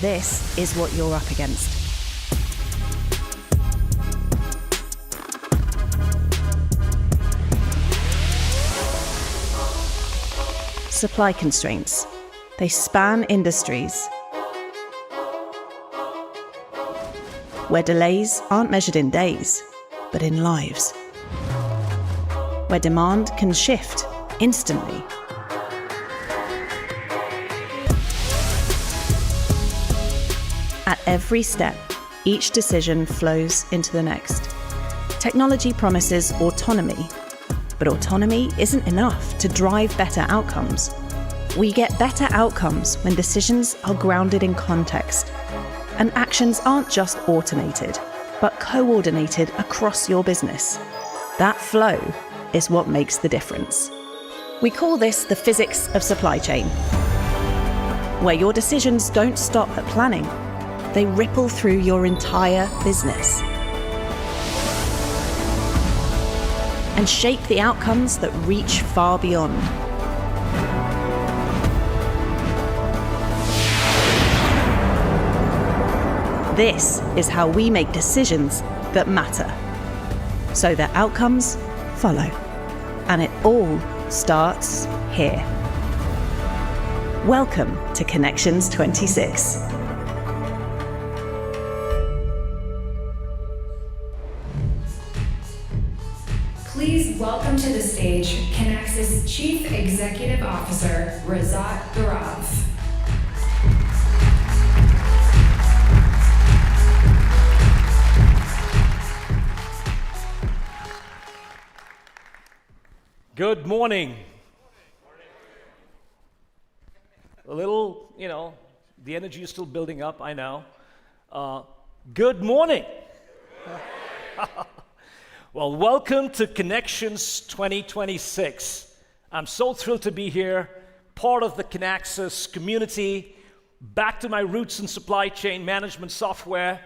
this is what you're up against. Supply constraints. They span industries, where delays aren't measured in days, but in lives. Where demand can shift instantly. At every step, each decision flows into the next. Technology promises autonomy, but autonomy isn't enough to drive better outcomes. We get better outcomes when decisions are grounded in context, and actions aren't just automated, but coordinated across your business. That flow is what makes the difference. We call this the physics of supply chain, where your decisions don't stop at planning. They ripple through your entire business and shape the outcomes that reach far beyond. This is how we make decisions that matter, so that outcomes follow. And it all starts here. Welcome to Kinexions 26. Please welcome to the stage Kinaxis Chief Executive Officer, Razat Gaurav. Good morning. A little, the energy is still building up, I know. Good morning. Well, welcome to Kinexions 2026. I'm so thrilled to be here, part of the Kinaxis community, back to my roots in supply chain management software,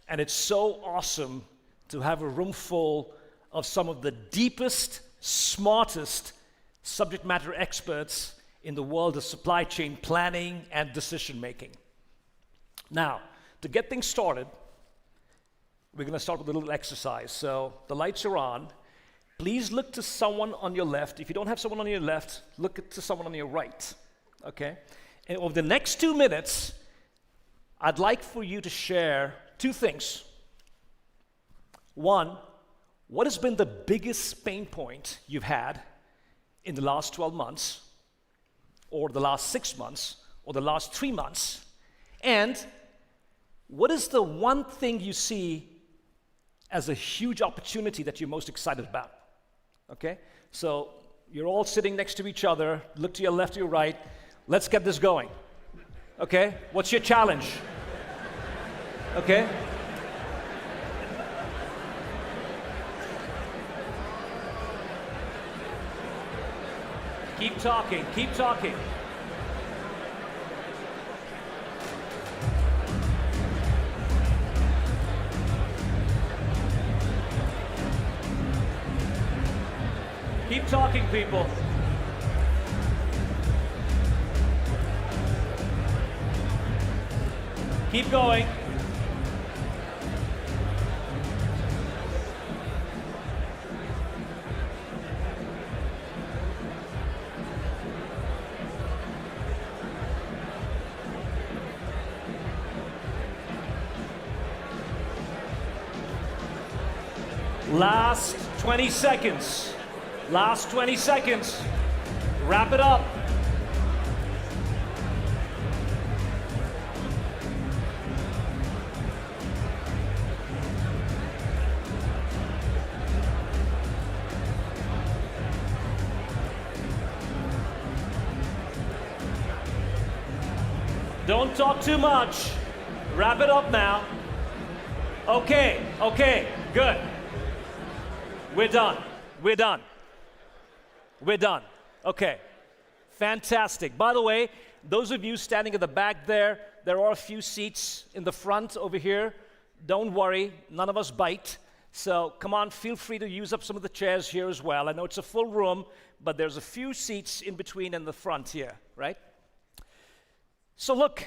and it's so awesome to have a room full of some of the deepest, smartest subject matter experts in the world of supply chain planning and decision making. Now, to get things started, we're going to start with a little exercise. So the lights are on. Please look to someone on your left. If you don't have someone on your left, look to someone on your right. Okay? And over the next 2 minutes, I'd like for you to share two things. One, what has been the biggest pain point you've had in the last 12 months, or the last 6 months, or the last 3 months? And what is the one thing you see as a huge opportunity that you're most excited about? Okay? So you're all sitting next to each other. Look to your left, to your right. Let's get this going. Okay? What's your challenge? Okay? Keep talking, keep talking. Keep talking, people. Keep going. Last 20 seconds. Last 20 seconds. Wrap it up. Don't talk too much. Wrap it up now. Okay, good. We're done. We're done. We're done. Okay. Fantastic. By the way, those of you standing at the back there are a few seats in the front over here. Don't worry, none of us bite. So come on, feel free to use up some of the chairs here as well. I know it's a full room, but there's a few seats in between and the front here, right? So look,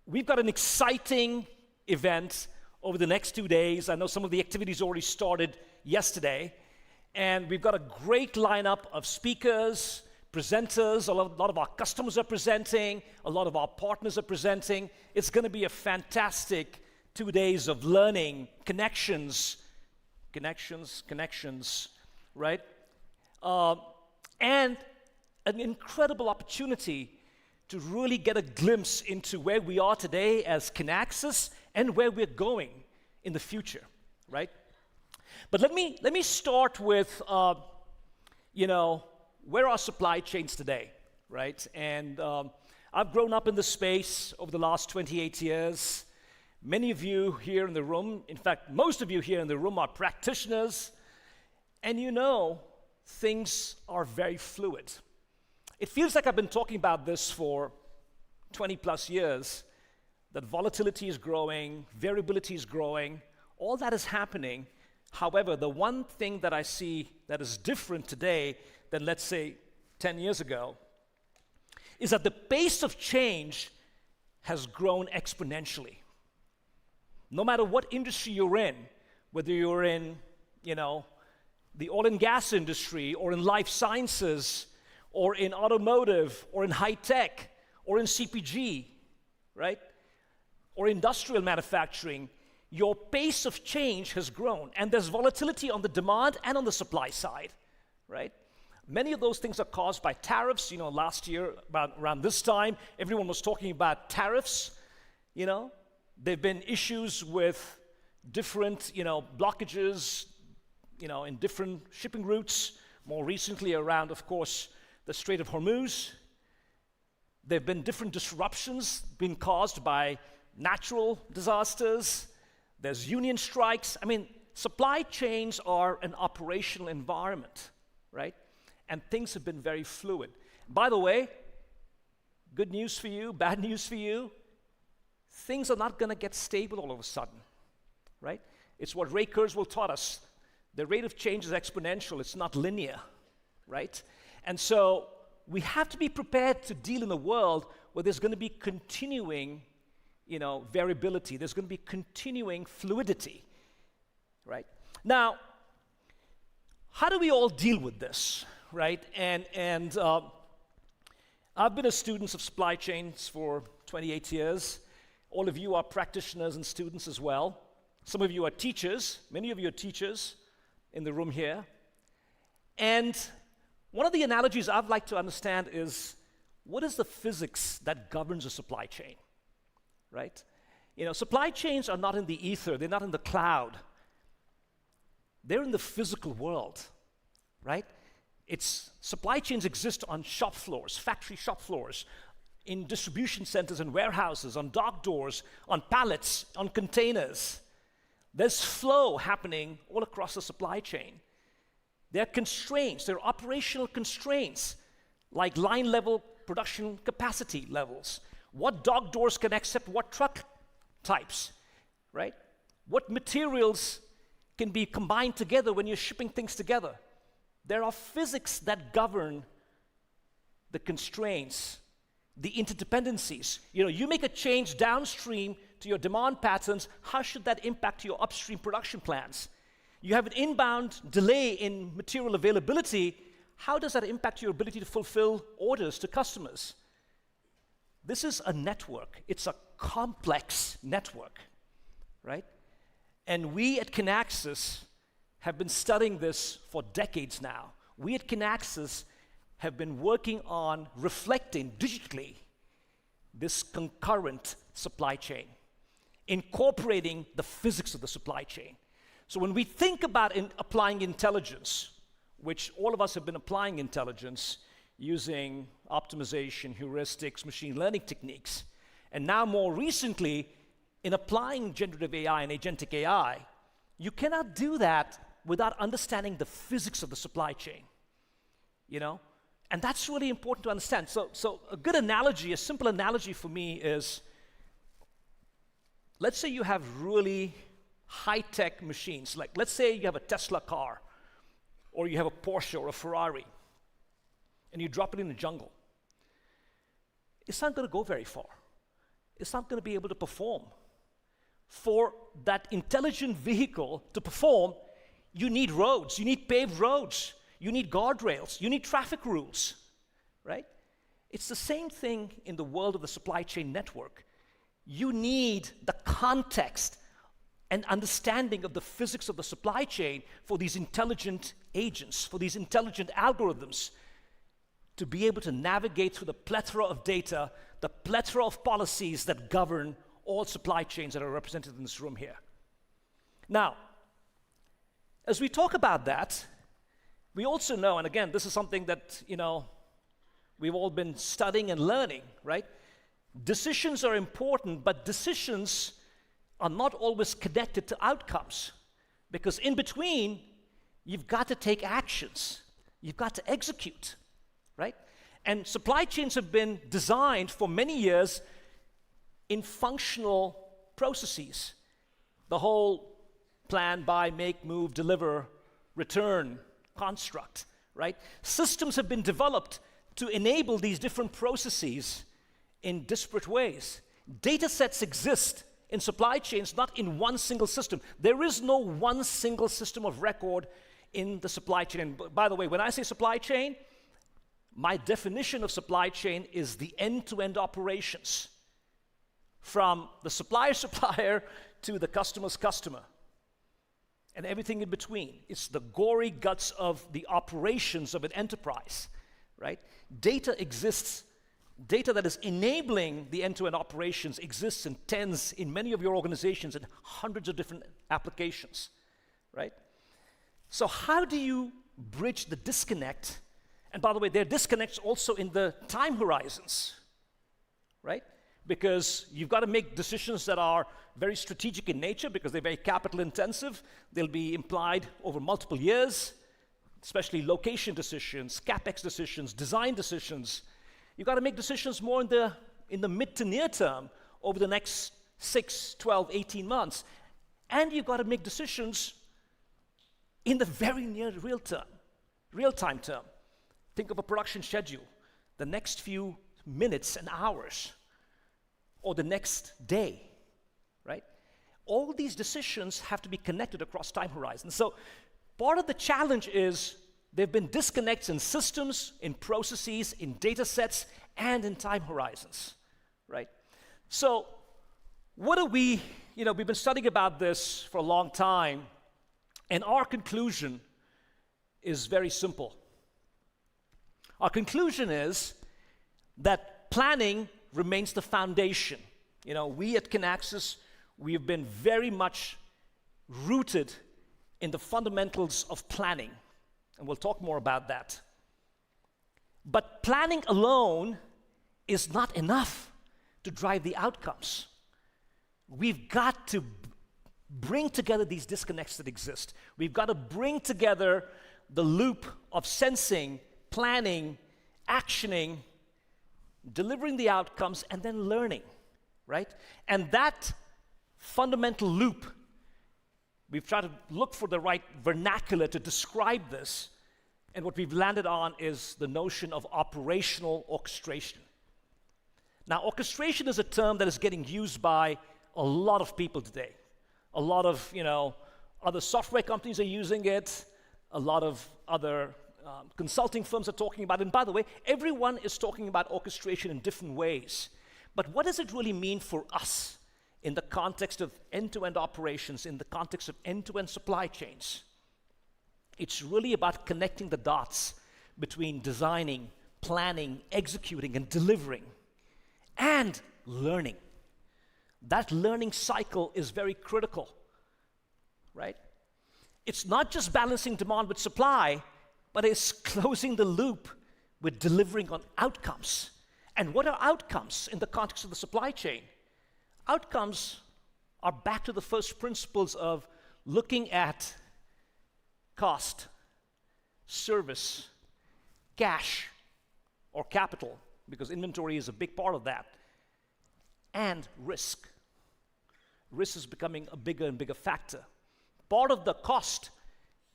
we've got an exciting event over the next 2 days. I know some of the activities already started yesterday. And we've got a great lineup of speakers, presenters. A lot of our customers are presenting. A lot of our partners are presenting. It's going to be a fantastic 2 days of learning, connections, right? And an incredible opportunity to really get a glimpse into where we are today as Kinaxis and where we're going in the future, right? But let me start with, where are supply chains today, right? And I've grown up in this space over the last 28 years. Many of you here in the room, in fact, most of you here in the room are practitioners, and things are very fluid. It feels like I've been talking about this for 20 plus years, that volatility is growing, variability is growing, all that is happening. However, the one thing that I see that is different today than, let's say, 10 years ago, is that the pace of change has grown exponentially. No matter what industry you're in, whether you're in, the oil and gas industry, or in life sciences, or in automotive, or in high tech, or in CPG, right? Or industrial manufacturing, your pace of change has grown, and there's volatility on the demand and on the supply side, right? Many of those things are caused by tariffs. Last year, around this time, everyone was talking about tariffs. There have been issues with different, blockages, in different shipping routes. More recently around, of course, the Strait of Hormuz. There have been different disruptions being caused by natural disasters. There's union strikes. Supply chains are an operational environment, right? And things have been very fluid. By the way, good news for you, bad news for you, things are not going to get stable all of a sudden, right? It's what Ray Kurzweil taught us. The rate of change is exponential. It's not linear, right? And so we have to be prepared to deal in a world where there's going to be continuing variability. There's going to be continuing fluidity, right? Now, how do we all deal with this, right? And I've been a student of supply chains for 28 years. All of you are practitioners and students as well. Some of you are teachers. Many of you are teachers in the room here. And one of the analogies I'd like to understand is, what is the physics that governs a supply chain? Right? Supply chains are not in the ether, they're not in the cloud. They're in the physical world, right? Supply chains exist on shop floors, factory shop floors, in distribution centers and warehouses, on dock doors, on pallets, on containers. There's flow happening all across the supply chain. There are constraints, there are operational constraints, like line level production capacity levels. What dock doors can accept what truck types, right? What materials can be combined together when you're shipping things together? There are physics that govern the constraints, the interdependencies. You make a change downstream to your demand patterns, how should that impact your upstream production plans? You have an inbound delay in material availability, how does that impact your ability to fulfill orders to customers? This is a network. It's a complex network, right? And we at Kinaxis have been studying this for decades now. We at Kinaxis have been working on reflecting digitally this concurrent supply chain, incorporating the physics of the supply chain. So when we think about applying intelligence, which all of us have been applying intelligence, using optimization, heuristics, machine learning techniques, and now more recently, in applying generative AI and agentic AI, you cannot do that without understanding the physics of the supply chain, And that's really important to understand. So a good analogy, a simple analogy for me is, let's say you have really high-tech machines. Like, let's say you have a Tesla car, or you have a Porsche or a Ferrari, and you drop it in the jungle. It's not going to go very far. is not going to be able to perform. For that intelligent vehicle to perform, you need roads, you need paved roads, you need guardrails, you need traffic rules, right? It's the same thing in the world of the supply chain network. You need the context and understanding of the physics of the supply chain for these intelligent agents, for these intelligent algorithms to be able to navigate through the plethora of data, the plethora of policies that govern all supply chains that are represented in this room here. Now, as we talk about that, we also know, and again, this is something that, we've all been studying and learning, right? Decisions are important, but decisions are not always connected to outcomes. Because in between, you've got to take actions. You've got to execute, right? And supply chains have been designed for many years in functional processes. The whole plan, buy, make, move, deliver, return construct, right? Systems have been developed to enable these different processes in disparate ways. Data sets exist in supply chains, not in one single system. There is no one single system of record in the supply chain. And by the way, when I say supply chain, my definition of supply chain is the end-to-end operations, from the supplier to the customer's customer, and everything in between. It's the gory guts of the operations of an enterprise, right? Data exists. Data that is enabling the end-to-end operations exists in tens, in many of your organizations, in hundreds of different applications, right? So how do you bridge the disconnect? And by the way, there are disconnects also in the time horizons, right? Because you've got to make decisions that are very strategic in nature because they're very capital intensive. They'll be implied over multiple years, especially location decisions, CapEx decisions, design decisions. You've got to make decisions more in the mid to near term over the next 6, 12, 18 months. And you've got to make decisions in the very near real-time term. Think of a production schedule, the next few minutes and hours, or the next day, right? All these decisions have to be connected across time horizons. So part of the challenge is there have been disconnects in systems, in processes, in data sets, and in time horizons, right? So what are we've been studying about this for a long time, and our conclusion is very simple. Our conclusion is that planning remains the foundation. We at Kinaxis, we have been very much rooted in the fundamentals of planning, and we'll talk more about that. But planning alone is not enough to drive the outcomes. We've got to bring together these disconnects that exist. We've got to bring together the loop of sensing, planning, actioning, delivering the outcomes, and then learning, right? And that fundamental loop, we've tried to look for the right vernacular to describe this, and what we've landed on is the notion of operational orchestration. Now, orchestration is a term that is getting used by a lot of people today. A lot of, other software companies are using it. A lot of other consulting firms are talking about it. And by the way, everyone is talking about orchestration in different ways. But what does it really mean for us in the context of end-to-end operations, in the context of end-to-end supply chains? It's really about connecting the dots between designing, planning, executing, and delivering, and learning. That learning cycle is very critical, right? It's not just balancing demand with supply, but it's closing the loop with delivering on outcomes. And what are outcomes in the context of the supply chain? Outcomes are back to the first principles of looking at cost, service, cash, or capital, because inventory is a big part of that, and risk. Risk is becoming a bigger and bigger factor. Part of the cost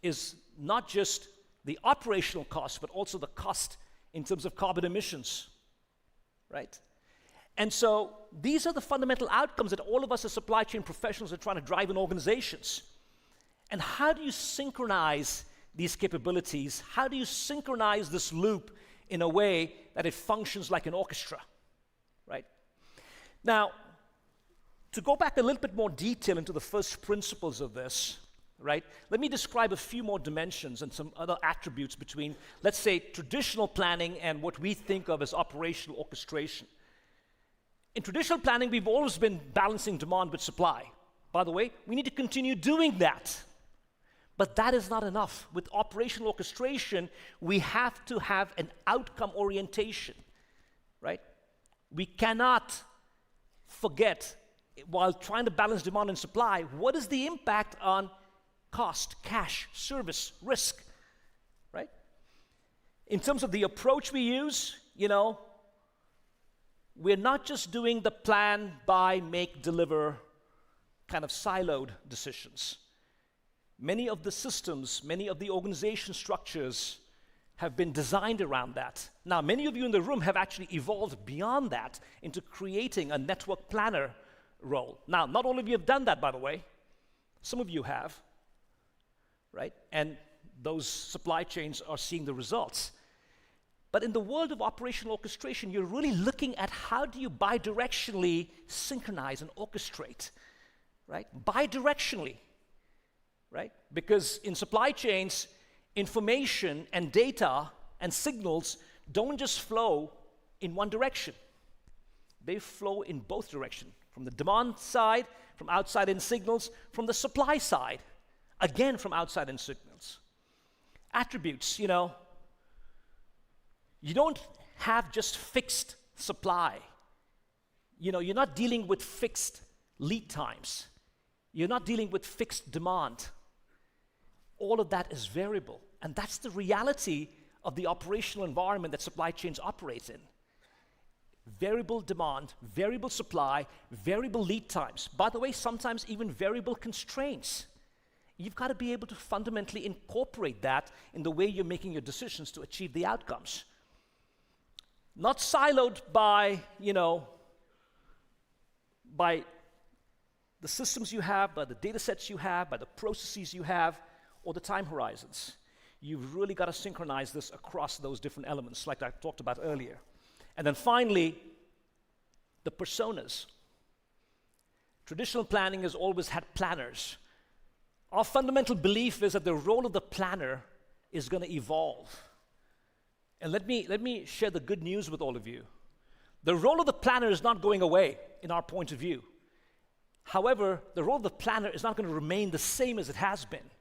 is not just the operational cost, but also the cost in terms of carbon emissions, right? And so these are the fundamental outcomes that all of us as supply chain professionals are trying to drive in organizations. And how do you synchronize these capabilities? How do you synchronize this loop in a way that it functions like an orchestra, right? Now, to go back a little bit more detail into the first principles of this, right? Let me describe a few more dimensions and some other attributes between, let's say, traditional planning and what we think of as operational orchestration. In traditional planning, we've always been balancing demand with supply. By the way, we need to continue doing that. But that is not enough. With operational orchestration, we have to have an outcome orientation, right? We cannot forget, while trying to balance demand and supply, what is the impact on cost, cash, service, risk, right? In terms of the approach we use, we're not just doing the plan, buy, make, deliver kind of siloed decisions. Many of the systems, many of the organization structures have been designed around that. Now, many of you in the room have actually evolved beyond that into creating a network planner role. Now, not all of you have done that, by the way. Some of you have, right? And those supply chains are seeing the results. But in the world of operational orchestration, you're really looking at how do you bidirectionally synchronize and orchestrate, right? Bidirectionally, right? Because in supply chains, information and data and signals don't just flow in one direction. They flow in both directions, from the demand side, from outside in signals, from the supply side, again from outside in signals. Attributes, you don't have just fixed supply. You're not dealing with fixed lead times. You're not dealing with fixed demand. All of that is variable. And that's the reality of the operational environment that supply chains operate in. Variable demand, variable supply, variable lead times. By the way, sometimes even variable constraints. You've got to be able to fundamentally incorporate that in the way you're making your decisions to achieve the outcomes. Not siloed by, by the systems you have, by the data sets you have, by the processes you have, or the time horizons. You've really got to synchronize this across those different elements, like I talked about earlier. And then finally, the personas. Traditional planning has always had planners. Our fundamental belief is that the role of the planner is going to evolve. And let me share the good news with all of you. The role of the planner is not going away in our point of view. However, the role of the planner is not going to remain the same as it has been.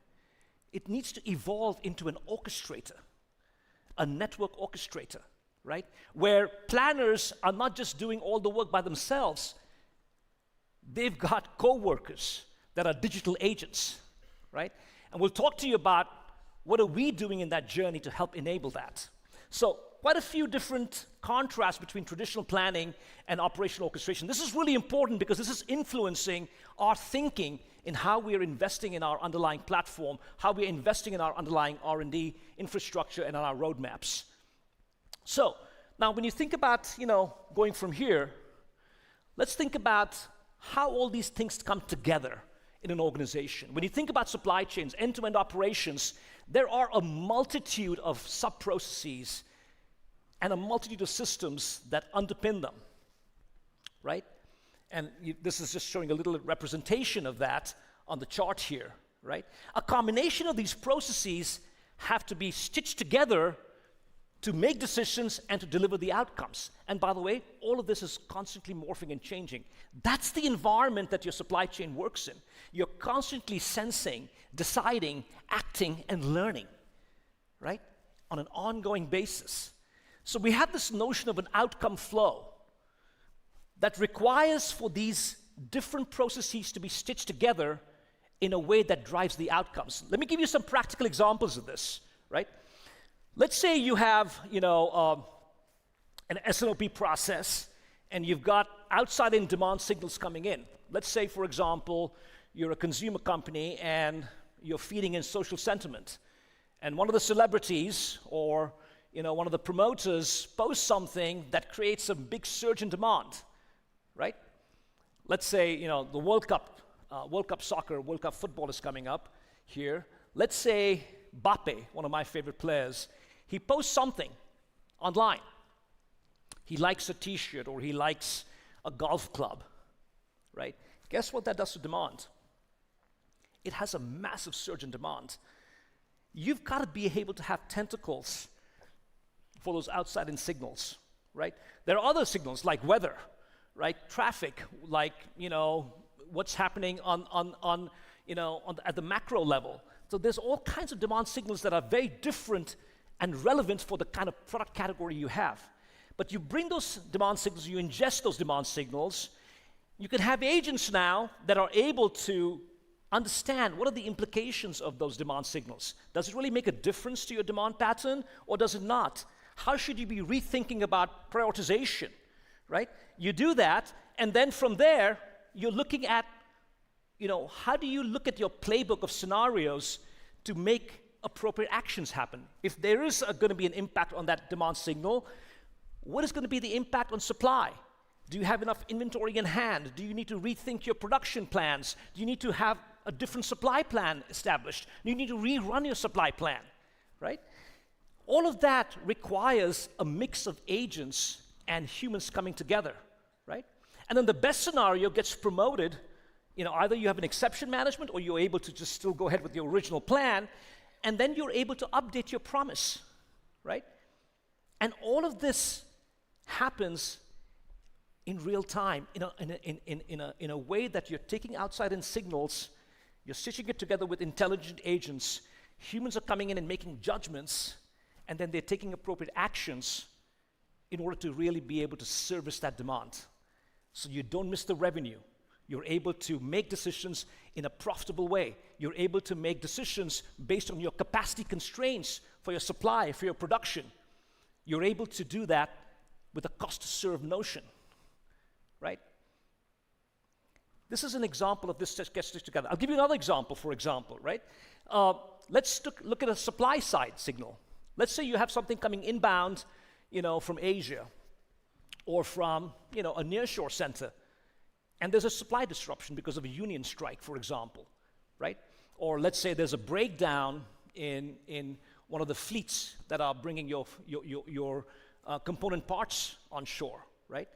It needs to evolve into an orchestrator, a network orchestrator, right? Where planners are not just doing all the work by themselves. They've got co-workers that are digital agents, right? And we'll talk to you about what are we doing in that journey to help enable that. So quite a few different contrasts between traditional planning and operational orchestration. This is really important because this is influencing our thinking in how we are investing in our underlying platform, how we are investing in our underlying R&D infrastructure and on our roadmaps. So now when you think about, going from here, let's think about how all these things come together in an organization. When you think about supply chains, end-to-end operations, there are a multitude of sub-processes and a multitude of systems that underpin them, right? And this is just showing a little representation of that on the chart here, right? A combination of these processes have to be stitched together to make decisions and to deliver the outcomes. And by the way, all of this is constantly morphing and changing. That's the environment that your supply chain works in. You're constantly sensing, deciding, acting, and learning, right? On an ongoing basis. So we have this notion of an outcome flow that requires for these different processes to be stitched together in a way that drives the outcomes. Let me give you some practical examples of this, right? Let's say you have, an S&OP process, and you've got outside-in demand signals coming in. Let's say, for example, you're a consumer company and you're feeding in social sentiment, and one of the celebrities or one of the promoters posts something that creates a big surge in demand. right? Let's say, the World Cup soccer, World Cup football is coming up here. Let's say Mbappe, one of my favorite players, he posts something online. He likes a t-shirt or he likes a golf club, right? Guess what that does to demand? It has a massive surge in demand. You've got to be able to have tentacles for those outside-in signals, right? There are other signals like weather, right? Traffic, like, what's happening at the macro level. So there's all kinds of demand signals that are very different and relevant for the kind of product category you have. But you bring those demand signals, you ingest those demand signals, you can have agents now that are able to understand what are the implications of those demand signals. Does it really make a difference to your demand pattern or does it not? How should you be rethinking about prioritization, right? You do that, and then from there, you're looking at, how do you look at your playbook of scenarios to make appropriate actions happen? If there is going to be an impact on that demand signal, what is going to be the impact on supply? Do you have enough inventory in hand? Do you need to rethink your production plans? Do you need to have a different supply plan established? Do you need to rerun your supply plan, right? All of that requires a mix of agents and humans coming together, right? And then the best scenario gets promoted. Either you have an exception management or you're able to just still go ahead with your original plan, and then you're able to update your promise, right? And all of this happens in real time, in a way that you're taking outside-in signals, you're stitching it together with intelligent agents. Humans are coming in and making judgments, and then they're taking appropriate actions in order to really be able to service that demand. So you don't miss the revenue. You're able to make decisions in a profitable way. You're able to make decisions based on your capacity constraints for your supply, for your production. You're able to do that with a cost-to-serve notion, right? This is an example of this gets together. I'll give you another example, for example, right? Let's look at a supply-side signal. Let's say you have something coming inbound, from Asia or from, a nearshore center, and there's a supply disruption because of a union strike, for example, right? Or let's say there's a breakdown in one of the fleets that are bringing your component parts on shore, right?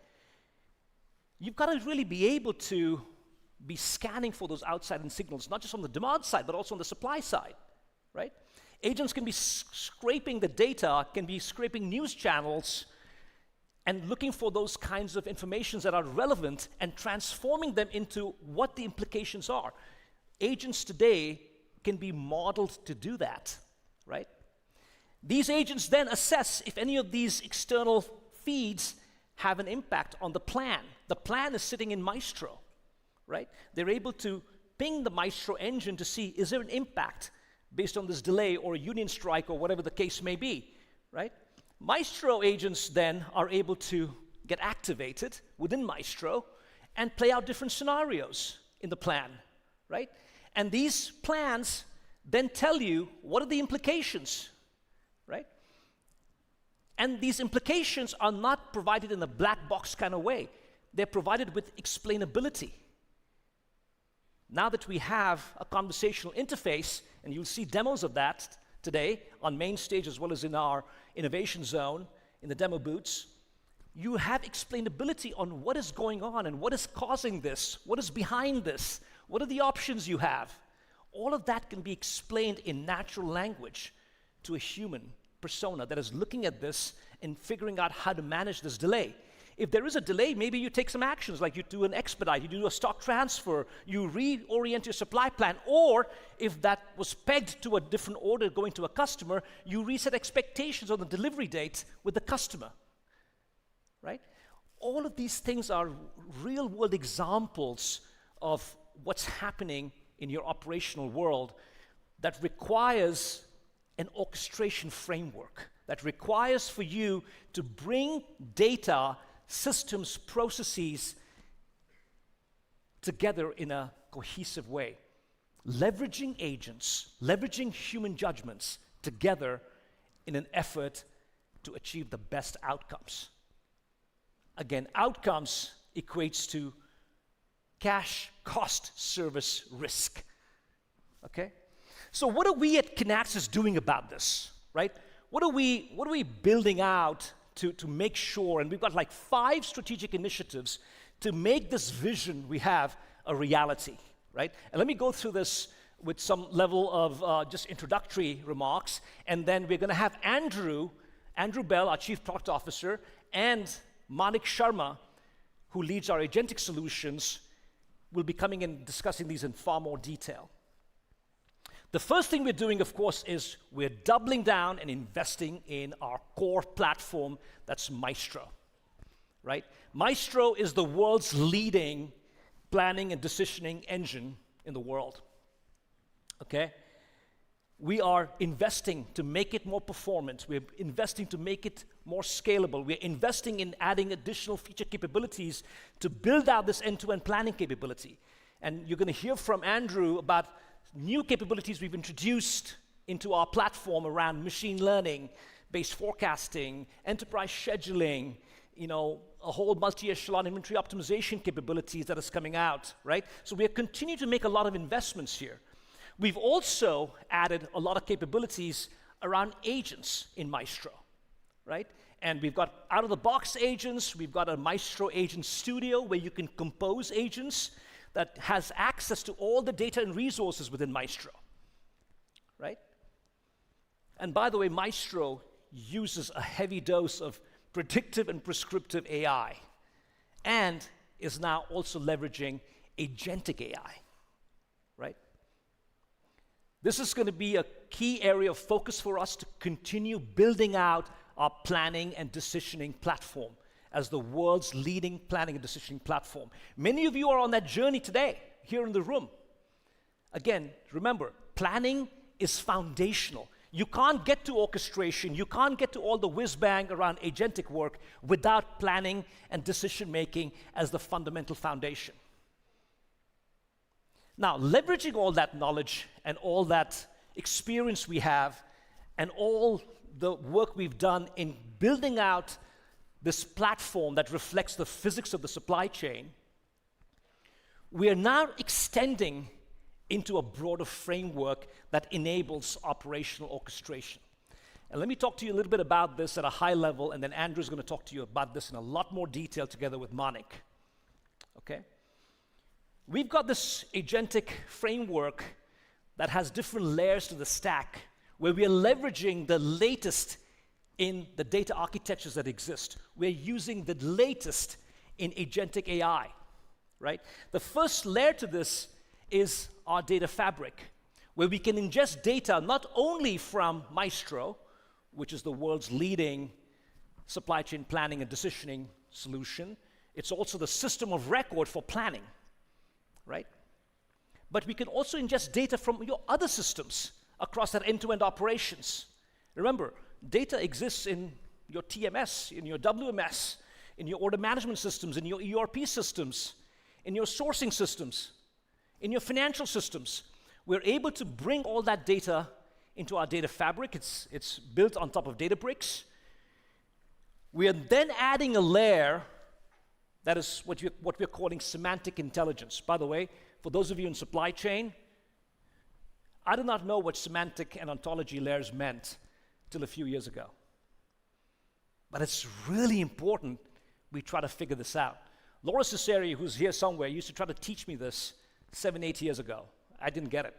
You've got to really be able to be scanning for those outside-in signals, not just on the demand side, but also on the supply side, right? Agents can be scraping the data, can be scraping news channels, and looking for those kinds of informations that are relevant and transforming them into what the implications are. Agents today can be modeled to do that, right? These agents then assess if any of these external feeds have an impact on the plan. The plan is sitting in Maestro, right? They're able to ping the Maestro engine to see, is there an impact based on this delay or a union strike or whatever the case may be, right? Maestro agents then are able to get activated within Maestro and play out different scenarios in the plan, right? And these plans then tell you what are the implications, right? And these implications are not provided in a black box kind of way. They're provided with explainability. Now that we have a conversational interface, and you'll see demos of that today on main stage as well as in our innovation zone, in the demo booths, you have explainability on what is going on and what is causing this, what is behind this, what are the options you have. All of that can be explained in natural language to a human persona that is looking at this and figuring out how to manage this delay. If there is a delay, maybe you take some actions, like you do an expedite, you do a stock transfer, you reorient your supply plan, or if that was pegged to a different order going to a customer, you reset expectations on the delivery date with the customer, right? All of these things are real-world examples of what's happening in your operational world that requires an orchestration framework, that requires for you to bring data, systems, processes together in a cohesive way. Leveraging agents, leveraging human judgments together in an effort to achieve the best outcomes. Again, outcomes equates to cash cost service risk. Okay? So what are we at Kinaxis doing about this, right? What are we building out to make sure, and we've got like 5 strategic initiatives to make this vision we have a reality, right? And let me go through this with some level of just introductory remarks, and then we're going to have Andrew Bell, our Chief Product Officer, and Manik Sharma, who leads our Agentic solutions, will be coming and discussing these in far more detail. The first thing we're doing, of course, is we're doubling down and investing in our core platform, that's Maestro, right? Maestro is the world's leading planning and decisioning engine in the world, okay? We are investing to make it more performant. We're investing to make it more scalable. We're investing in adding additional feature capabilities to build out this end-to-end planning capability. And you're going to hear from Andrew about new capabilities we've introduced into our platform around machine learning-based forecasting, enterprise scheduling, a whole multi-echelon inventory optimization capabilities that is coming out, right? So we are continuing to make a lot of investments here. We've also added a lot of capabilities around agents in Maestro, right? And we've got out-of-the-box agents. We've got a Maestro Agent Studio where you can compose agents that has access to all the data and resources within Maestro, right? And by the way, Maestro uses a heavy dose of predictive and prescriptive AI and is now also leveraging agentic AI, right? This is going to be a key area of focus for us to continue building out our planning and decisioning platform as the world's leading planning and decisioning platform. Many of you are on that journey today, here in the room. Again, remember, planning is foundational. You can't get to orchestration, you can't get to all the whiz-bang around agentic work without planning and decision-making as the fundamental foundation. Now, leveraging all that knowledge and all that experience we have and all the work we've done in building out this platform that reflects the physics of the supply chain, we are now extending into a broader framework that enables operational orchestration. And let me talk to you a little bit about this at a high level, and then Andrew's going to talk to you about this in a lot more detail together with Manik. Okay? We've got this agentic framework that has different layers to the stack, where we are leveraging the latest in the data architectures that exist. We're using the latest in agentic AI, right? The first layer to this is our data fabric, where we can ingest data not only from Maestro, which is the world's leading supply chain planning and decisioning solution, it's also the system of record for planning, right? But we can also ingest data from your other systems across that end-to-end operations. Remember, data exists in your TMS, in your WMS, in your order management systems, in your ERP systems, in your sourcing systems, in your financial systems. We're able to bring all that data into our data fabric. It's built on top of Databricks. We are then adding a layer that is what we're calling semantic intelligence. By the way, for those of you in supply chain, I did not know what semantic and ontology layers meant till a few years ago. But it's really important we try to figure this out. Laura Cesari, who's here somewhere, used to try to teach me this 7, 8 years ago. I didn't get it.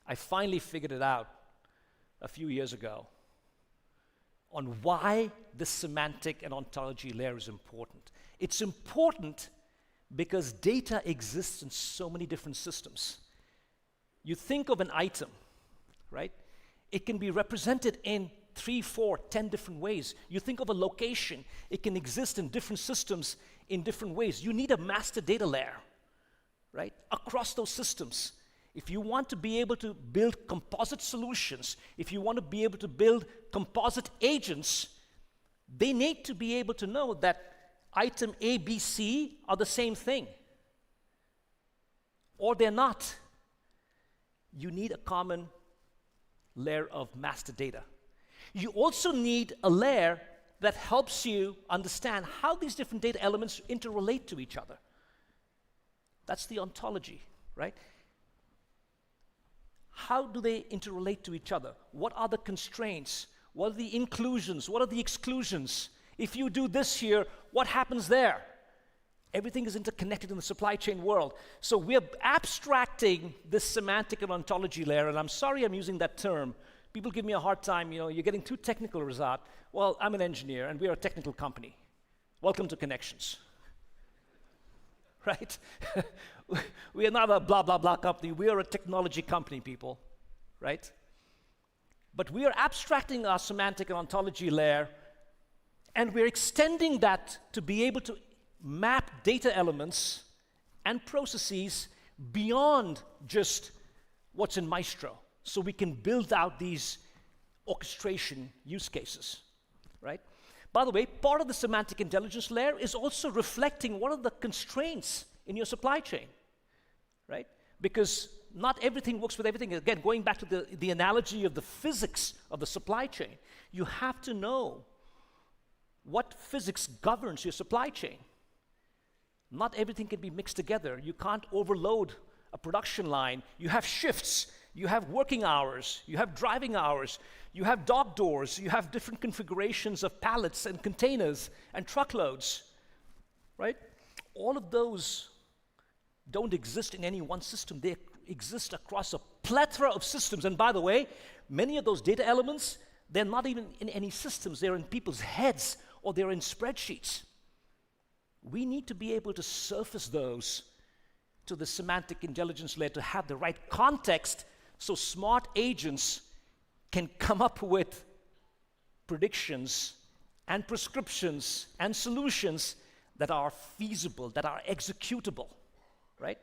I finally figured it out a few years ago on why this semantic and ontology layer is important. It's important because data exists in so many different systems. You think of an item, right? It can be represented in 3, 4, 10 different ways. You think of a location, it can exist in different systems in different ways. You need a master data layer, right? Across those systems. If you want to be able to build composite solutions, if you want to be able to build composite agents, they need to be able to know that item A, B, C are the same thing. Or they're not. You need a common layer of master data. You also need a layer that helps you understand how these different data elements interrelate to each other. That's the ontology, right? How do they interrelate to each other? What are the constraints? What are the inclusions? What are the exclusions? If you do this here, what happens there? Everything is interconnected in the supply chain world. So we're abstracting this semantic and ontology layer, and I'm sorry I'm using that term. People give me a hard time, you're getting too technical, Razat. Well, I'm an engineer, and we're a technical company. Welcome to Kinexions. Right? We are not a blah, blah, blah company. We are a technology company, people. Right? But we are abstracting our semantic and ontology layer, and we're extending that to be able to map data elements and processes beyond just what's in Maestro, so we can build out these orchestration use cases, right? By the way, part of the semantic intelligence layer is also reflecting what are the constraints in your supply chain, right? Because not everything works with everything. Again, going back to the analogy of the physics of the supply chain, you have to know what physics governs your supply chain. Not everything can be mixed together. You can't overload a production line. You have shifts, you have working hours, you have driving hours, you have dock doors, you have different configurations of pallets and containers and truckloads, right? All of those don't exist in any one system. They exist across a plethora of systems. And by the way, many of those data elements, they're not even in any systems. They're in people's heads or they're in spreadsheets. We need to be able to surface those to the semantic intelligence layer to have the right context so smart agents can come up with predictions and prescriptions and solutions that are feasible, that are executable, right?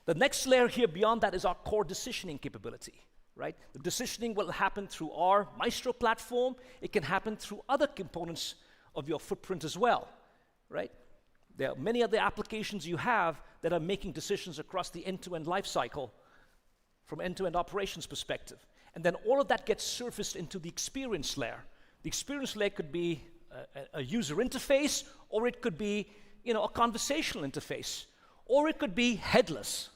The next layer here beyond that is our core decisioning capability, right? The decisioning will happen through our Maestro platform. It can happen through other components of your footprint as well, right? There are many other applications you have that are making decisions across the end-to-end life cycle from end-to-end operations perspective. And then all of that gets surfaced into the experience layer. The experience layer could be a user interface, or it could be a conversational interface, or it could be headless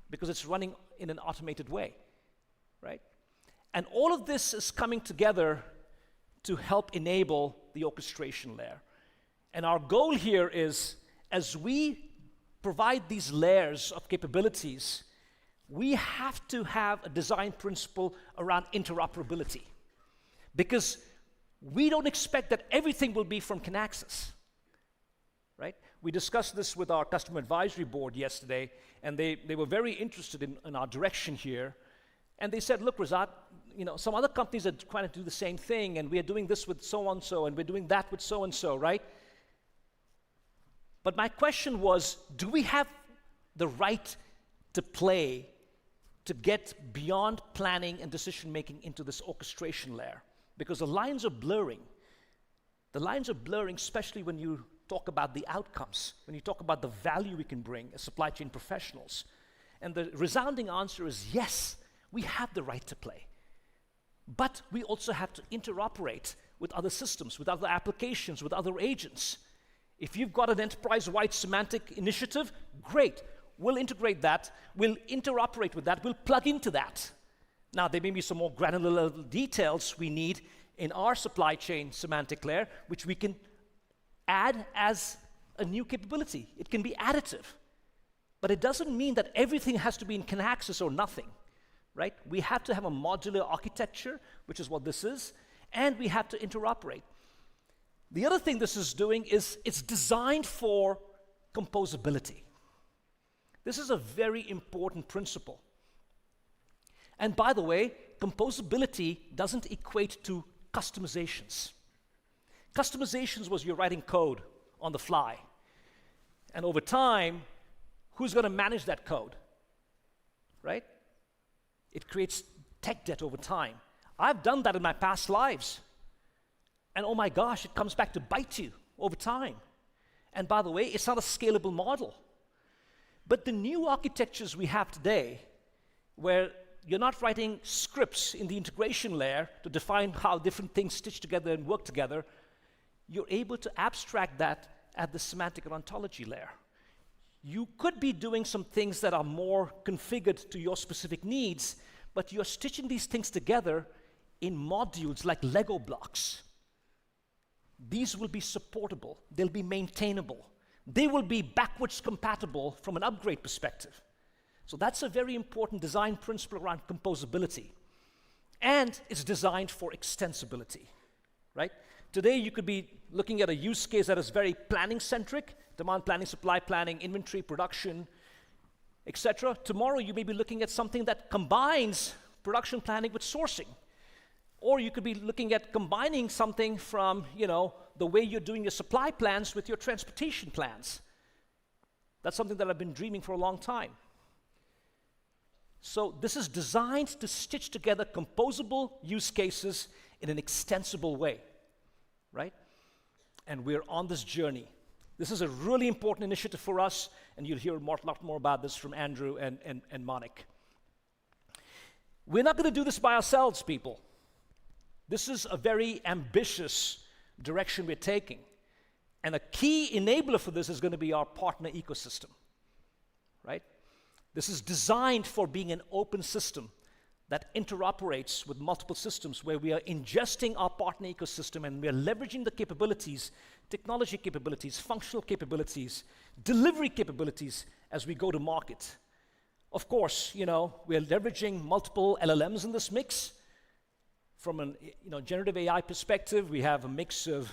because it's running in an automated way, right? And all of this is coming together to help enable the orchestration layer. And our goal here is, as we provide these layers of capabilities, we have to have a design principle around interoperability. Because we don't expect that everything will be from Kinaxis, right? We discussed this with our customer advisory board yesterday, and they were very interested in our direction here. And they said, look, Razat, some other companies are trying to do the same thing, and we are doing this with so-and-so, and we're doing that with so-and-so, right? But my question was, do we have the right to play to get beyond planning and decision-making into this orchestration layer? Because the lines are blurring. The lines are blurring, especially when you talk about the outcomes, when you talk about the value we can bring as supply chain professionals. And the resounding answer is yes, we have the right to play. But we also have to interoperate with other systems, with other applications, with other agents. If you've got an enterprise-wide semantic initiative, great. We'll integrate that. We'll interoperate with that. We'll plug into that. Now, there may be some more granular details we need in our supply chain semantic layer, which we can add as a new capability. It can be additive. But it doesn't mean that everything has to be in Kinaxis or nothing, right? We have to have a modular architecture, which is what this is, and we have to interoperate. The other thing this is doing is it's designed for composability. This is a very important principle. And by the way, composability doesn't equate to customizations. Customizations was you're writing code on the fly. And over time, who's going to manage that code? Right? It creates tech debt over time. I've done that in my past lives. And oh my gosh, it comes back to bite you over time. And by the way, it's not a scalable model. But the new architectures we have today, where you're not writing scripts in the integration layer to define how different things stitch together and work together, you're able to abstract that at the semantic or ontology layer. You could be doing some things that are more configured to your specific needs, but you're stitching these things together in modules like Lego blocks. These will be supportable, they'll be maintainable, they will be backwards compatible from an upgrade perspective. So that's a very important design principle around composability. And it's designed for extensibility, right? Today you could be looking at a use case that is very planning-centric, demand planning, supply planning, inventory, production, etc. Tomorrow you may be looking at something that combines production planning with sourcing. Or you could be looking at combining something from, the way you're doing your supply plans with your transportation plans. That's something that I've been dreaming for a long time. So this is designed to stitch together composable use cases in an extensible way, right? And we're on this journey. This is a really important initiative for us, and you'll hear a lot more about this from Andrew and Monik. We're not going to do this by ourselves, people. This is a very ambitious direction we're taking. And a key enabler for this is going to be our partner ecosystem, right? This is designed for being an open system that interoperates with multiple systems, where we are ingesting our partner ecosystem and we are leveraging the capabilities, technology capabilities, functional capabilities, delivery capabilities as we go to market. Of course, we are leveraging multiple LLMs in this mix. From a generative AI perspective, we have a mix of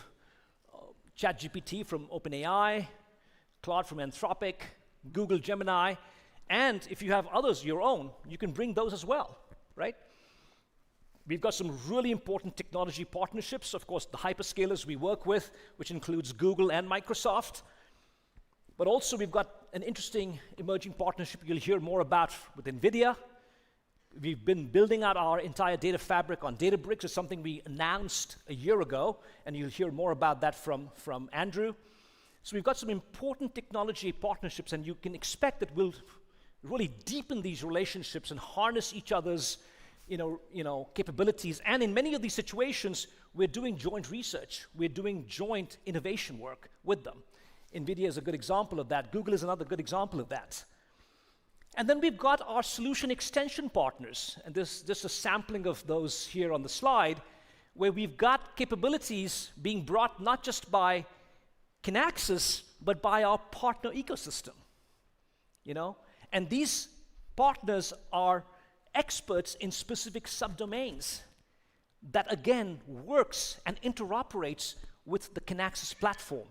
ChatGPT from OpenAI, Claude from Anthropic, Google Gemini, and if you have others, your own, you can bring those as well, right? We've got some really important technology partnerships. Of course, the hyperscalers we work with, which includes Google and Microsoft. But also we've got an interesting emerging partnership you'll hear more about with NVIDIA. We've been building out our entire data fabric on Databricks. It's something we announced a year ago, and you'll hear more about that from Andrew. So we've got some important technology partnerships, and you can expect that we'll really deepen these relationships and harness each other's capabilities. And in many of these situations, we're doing joint research. We're doing joint innovation work with them. NVIDIA is a good example of that. Google is another good example of that. And then we've got our solution extension partners, and this just a sampling of those here on the slide, where we've got capabilities being brought not just by Kinaxis, but by our partner ecosystem. And these partners are experts in specific subdomains that, again, works and interoperates with the Kinaxis platform.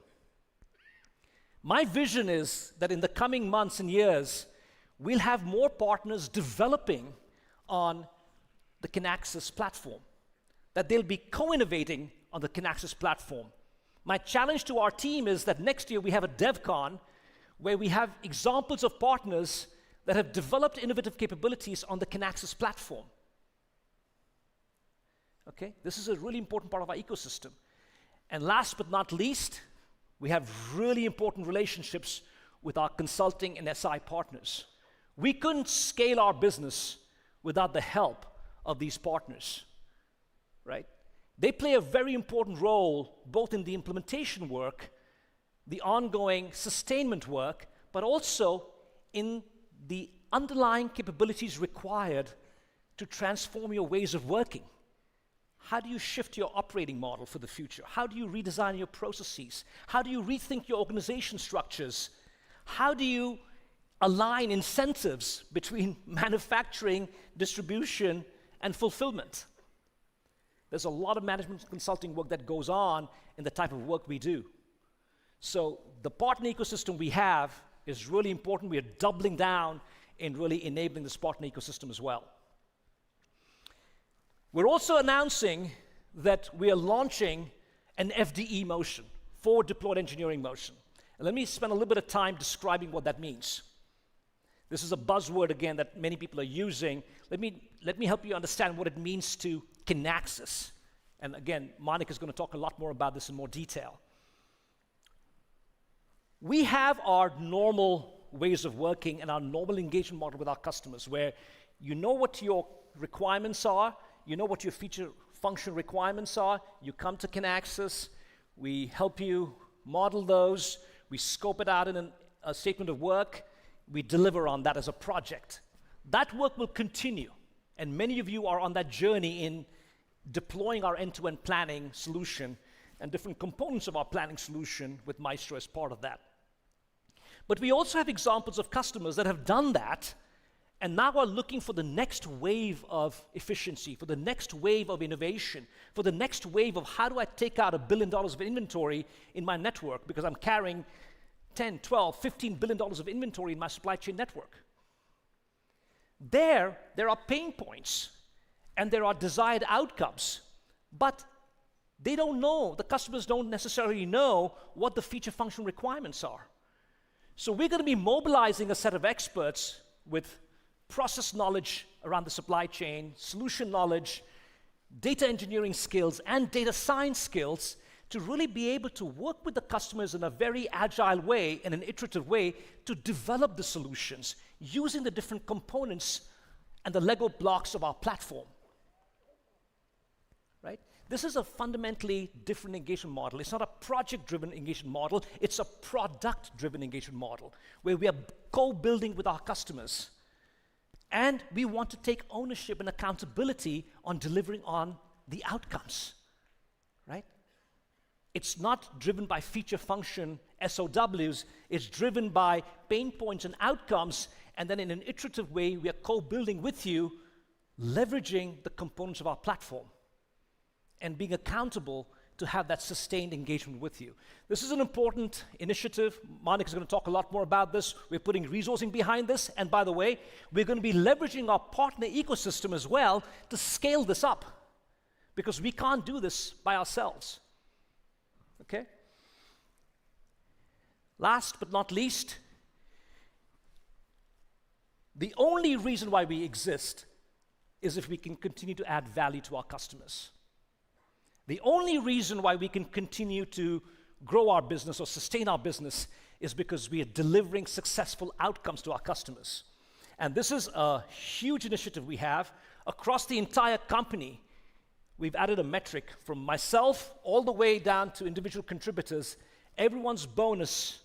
My vision is that in the coming months and years, we'll have more partners developing on the Kinaxis platform, that they'll be co-innovating on the Kinaxis platform. My challenge to our team is that next year we have a DevCon where we have examples of partners that have developed innovative capabilities on the Kinaxis platform. Okay, this is a really important part of our ecosystem. And last but not least, we have really important relationships with our consulting and SI partners. We couldn't scale our business without the help of these partners, right? They play a very important role both in the implementation work, the ongoing sustainment work, but also in the underlying capabilities required to transform your ways of working. How do you shift your operating model for the future? How do you redesign your processes? How do you rethink your organization structures? How do you align incentives between manufacturing, distribution, and fulfillment? There's a lot of management consulting work that goes on in the type of work we do. So the partner ecosystem we have is really important. We are doubling down in really enabling this partner ecosystem as well. We're also announcing that we are launching an FDE motion, forward deployed engineering motion. And let me spend a little bit of time describing what that means. This is a buzzword, again, that many people are using. Let me help you understand what it means to Kinaxis. And again, Monik is going to talk a lot more about this in more detail. We have our normal ways of working and our normal engagement model with our customers, where you know what your requirements are, you know what your feature function requirements are, you come to Kinaxis, We help you model those. We scope it out in a statement of work. We deliver on that as a project. That work will continue. And many of you are on that journey in deploying our end-to-end planning solution and different components of our planning solution with Maestro as part of that. But we also have examples of customers that have done that and now are looking for the next wave of efficiency, for the next wave of innovation, for the next wave of how do I take out $1 billion of inventory in my network because I'm carrying 10, 12, $15 billion of inventory in my supply chain network. There are pain points and there are desired outcomes, but they don't know, the customers don't necessarily know what the feature function requirements are. So we're going to be mobilizing a set of experts with process knowledge around the supply chain, solution knowledge, data engineering skills, and data science skills to really be able to work with the customers in a very agile way, in an iterative way, to develop the solutions using the different components and the Lego blocks of our platform. Right? This is a fundamentally different engagement model. It's not a project-driven engagement model, it's a product-driven engagement model where we are co-building with our customers. And we want to take ownership and accountability on delivering on the outcomes, right? It's not driven by feature function SOWs, it's driven by pain points and outcomes, and then in an iterative way, we are co-building with you, leveraging the components of our platform and being accountable to have that sustained engagement with you. This is an important initiative. Monica is going to talk a lot more about this. We're putting resourcing behind this. And by the way, we're going to be leveraging our partner ecosystem as well to scale this up because we can't do this by ourselves. Okay? Last but not least, the only reason why we exist is if we can continue to add value to our customers. The only reason why we can continue to grow our business or sustain our business is because we are delivering successful outcomes to our customers. And this is a huge initiative we have across the entire company. We've added a metric from myself all the way down to individual contributors. Everyone's bonus,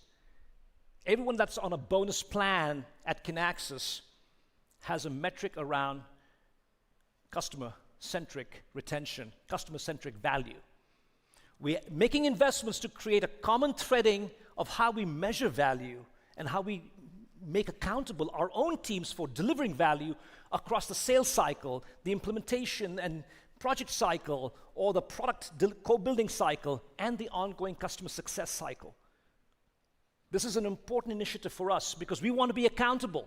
everyone that's on a bonus plan at Kinaxis has a metric around customer-centric retention, customer-centric value. We're making investments to create a common threading of how we measure value and how we make accountable our own teams for delivering value across the sales cycle, the implementation and project cycle, or the product co-building cycle, and the ongoing customer success cycle. This is an important initiative for us because we want to be accountable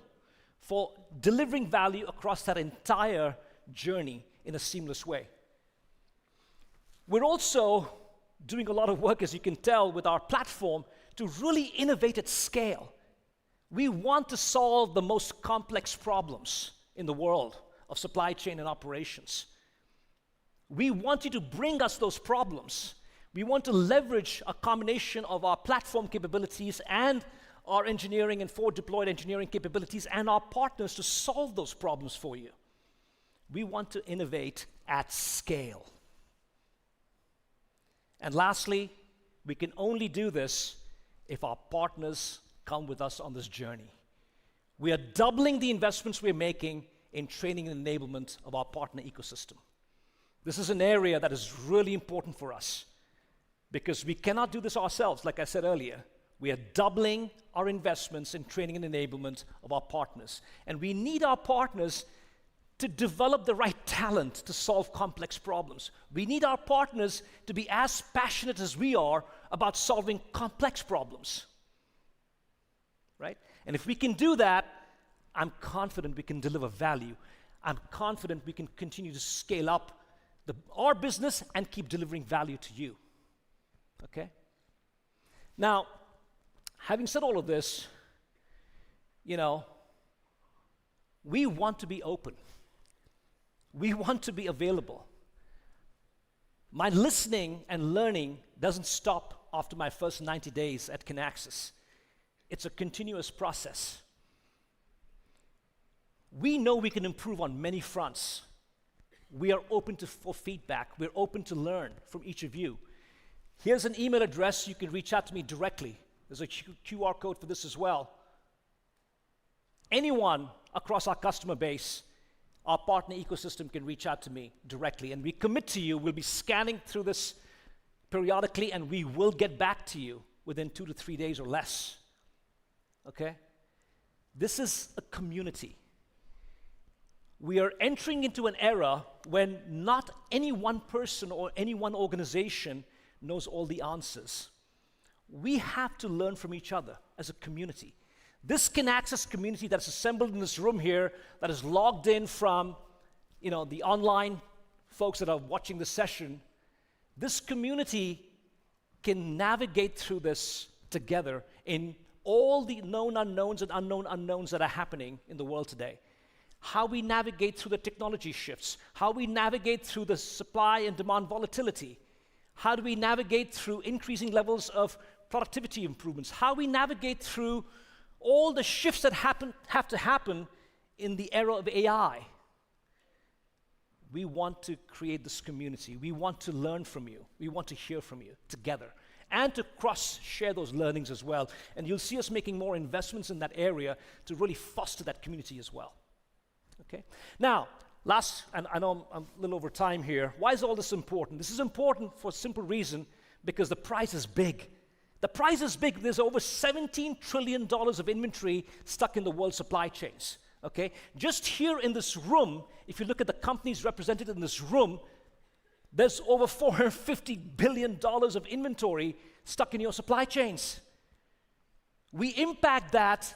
for delivering value across that entire journey in a seamless way. We're also doing a lot of work, as you can tell, with our platform to really innovate at scale. We want to solve the most complex problems in the world of supply chain and operations. We want you to bring us those problems. We want to leverage a combination of our platform capabilities and our engineering and forward deployed engineering capabilities and our partners to solve those problems for you. We want to innovate at scale. And lastly, we can only do this if our partners come with us on this journey. We are doubling the investments we're making in training and enablement of our partner ecosystem. This is an area that is really important for us because we cannot do this ourselves, like I said earlier. We are doubling our investments in training and enablement of our partners. And we need our partners to develop the right talent to solve complex problems. We need our partners to be as passionate as we are about solving complex problems. Right? And if we can do that, I'm confident we can deliver value. I'm confident we can continue to scale up our business and keep delivering value to you. Okay? Now, having said all of this, we want to be open. We want to be available. My listening and learning doesn't stop after my first 90 days at Kinaxis. It's a continuous process. We know we can improve on many fronts. We are open for feedback. We're open to learn from each of you. Here's an email address. You can reach out to me directly. There's a QR code for this as well. Anyone across our customer base, our partner ecosystem can reach out to me directly. And we commit to you, we'll be scanning through this periodically, and we will get back to you within 2 to 3 days or less. Okay? This is a community. We are entering into an era when not any one person or any one organization knows all the answers. We have to learn from each other as a community. This Kinaxis community that's assembled in this room here, that is logged in from, the online folks that are watching the session, this community can navigate through this together in all the known unknowns and unknown unknowns that are happening in the world today. How we navigate through the technology shifts, how we navigate through the supply and demand volatility, how do we navigate through increasing levels of productivity improvements, how we navigate through all the shifts that have to happen in the era of AI. We want to create this community. We want to learn from you. We want to hear from you together and to cross-share those learnings as well. And you'll see us making more investments in that area to really foster that community as well. Okay? Now, and I know I'm a little over time here. Why is all this important? This is important for a simple reason, because the prize is big. The prize is big. There's over $17 trillion of inventory stuck in the world supply chains. Okay? Just here in this room, if you look at the companies represented in this room, there's over $450 billion of inventory stuck in your supply chains. We impact that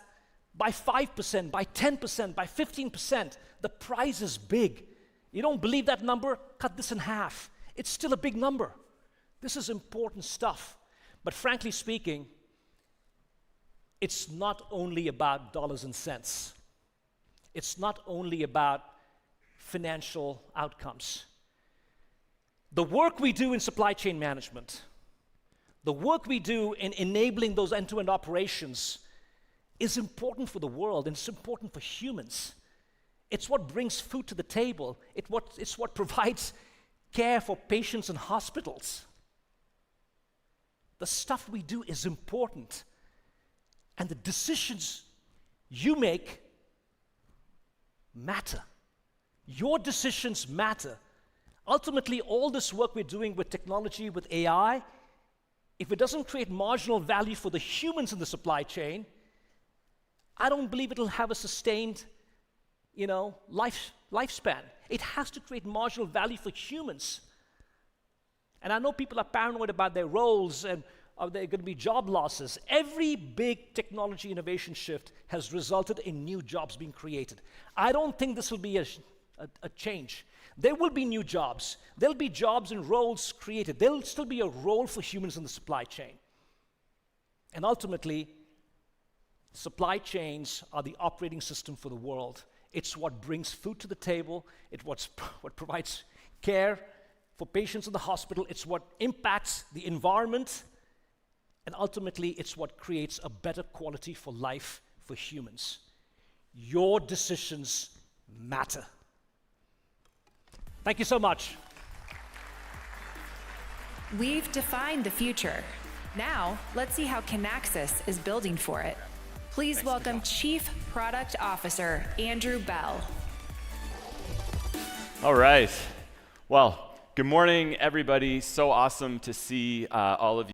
by 5%, by 10%, by 15%. The prize is big. You don't believe that number? Cut this in half. It's still a big number. This is important stuff. But frankly speaking, it's not only about dollars and cents. It's not only about financial outcomes. The work we do in supply chain management, the work we do in enabling those end-to-end operations is important for the world, and it's important for humans. It's what brings food to the table. It's what provides care for patients in hospitals. The stuff we do is important, and the decisions you make matter. Your decisions matter. Ultimately, all this work we're doing with technology, with AI, if it doesn't create marginal value for the humans in the supply chain, I don't believe it'll have a sustained, lifespan. It has to create marginal value for humans. And I know people are paranoid about their roles and are there going to be job losses. Every big technology innovation shift has resulted in new jobs being created. I don't think this will be a change. There will be new jobs. There'll be jobs and roles created. There'll still be a role for humans in the supply chain. And ultimately, supply chains are the operating system for the world. It's what brings food to the table. It's what provides care for patients in the hospital. It's what impacts the environment. And ultimately, it's what creates a better quality for life for humans. Your decisions matter. Thank you so much. We've defined the future. Now, let's see how Kinaxis is building for it. Please welcome Chief Product Officer Andrew Bell. All right. Well, good morning, everybody. So awesome to see all of you.